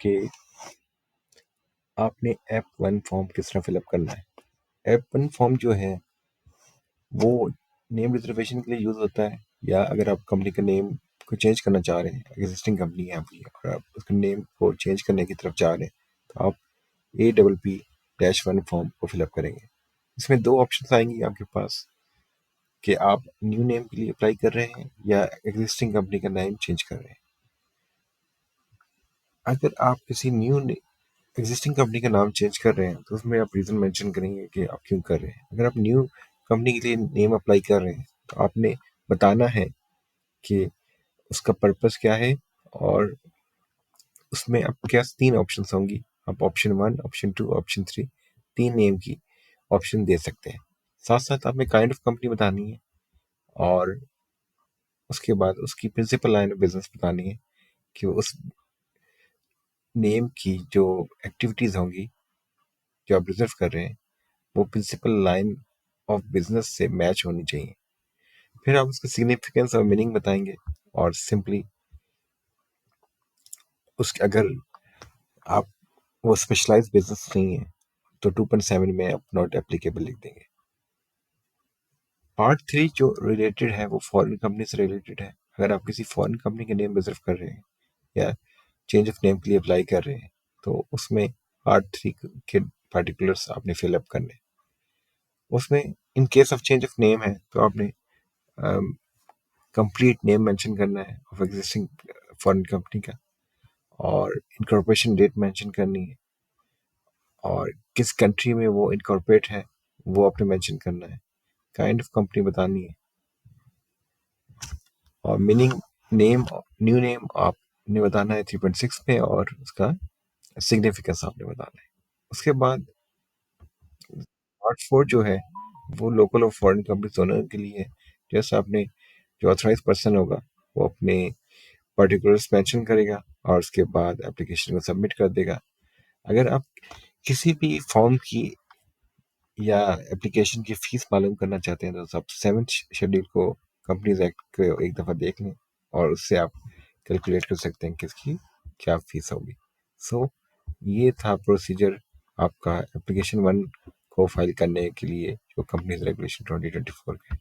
कि आपने app one form किस तरह फिलअप करना है। ऐप वन फॉर्म जो है वो नेम रिजर्वेशन के लिए यूज़ होता है, या अगर आप कंपनी का नेम को चेंज करना चाह रहे हैं, एग्जिस्टिंग कंपनी है आपकी और आप उसके नेम को चेंज करने की तरफ जा रहे हैं, तो आप APP-1 फॉर्म को फिलअप करेंगे। इसमें दो ऑप्शन आएंगी आपके पास कि आप न्यू नेम के लिए अप्लाई कर रहे हैं या एग्जिस्टिंग कंपनी का नेम चेंज कर रहे हैं। अगर आप किसी न्यू एग्जिस्टिंग कंपनी का नाम चेंज कर रहे हैं तो उसमें आप रीज़न मेंशन करेंगे कि आप क्यों कर रहे हैं। अगर आप न्यू कंपनी के लिए नेम अप्लाई कर रहे हैं तो आपने बताना है कि उसका पर्पस क्या है, और उसमें आपके पास तीन ऑप्शन होंगी। आप ऑप्शन 1, ऑप्शन 2, ऑप्शन 3 तीन नेम की ऑप्शन दे सकते हैं। साथ साथ आपने काइंड ऑफ कंपनी बतानी है, और उसके बाद उसकी प्रिंसिपल लाइन ऑफ बिजनेस बतानी है कि उस नेम की जो एक्टिविटीज़ होंगी जो आप रिजर्व कर रहे हैं वो प्रिंसिपल लाइन ऑफ बिजनेस से मैच होनी चाहिए। फिर आप उसका सिग्निफिकेंस और मीनिंग बताएंगे, और सिंपली उसके अगर आप वो स्पेशलाइज्ड बिजनेस नहीं है तो 2.7 में आप नॉट एप्लीकेबल लिख देंगे। पार्ट 3 जो रिलेटेड है वो फॉरेन कंपनी से रिलेटेड है। अगर आप किसी फॉरेन कंपनी के नेम रिजर्व कर रहे हैं या चेंज ऑफ नेम के लिए अप्लाई कर रहे हैं तो उसमें पार्ट 3 के पर्टिकुलर्स आपने फिलअप करने। उसमें in case of change of name है तो आपने कंप्लीट नेम मेंशन करना है ऑफ एग्जिस्टिंग फॉरेन कंपनी का, और इनकॉर्पोरेशन डेट मेंशन करनी है, और किस कंट्री में वो इनकॉर्पोरेट है वो आपने मेंशन करना है, काइंड ऑफ कंपनी बतानी है, और मीनिंग नेम न्यू नेम आपने बताना है 3.6 में, और उसका सिग्निफिकेंस आपने बताना है। उसके बाद पार्ट 4 जो है वो लोकल और फॉरेन कंपनी दोनों के लिए है। जैसे आपने जो ऑथराइज पर्सन होगा वो अपने पर्टिकुलर्स मेंशन करेगा और उसके बाद एप्लीकेशन को सबमिट कर देगा। अगर आप किसी भी फॉर्म की या एप्लीकेशन की फीस मालूम करना चाहते हैं तो आप 7th शेड्यूल को कंपनीज एक्ट को एक दफ़ा देख लें, और उससे आप कैलकुलेट कर सकते हैं किसकी क्या फीस होगी। सो ये था प्रोसीजर आपका एप्लीकेशन 1 को फाइल करने के लिए जो कंपनीज रेगुलेशन 2024 का है।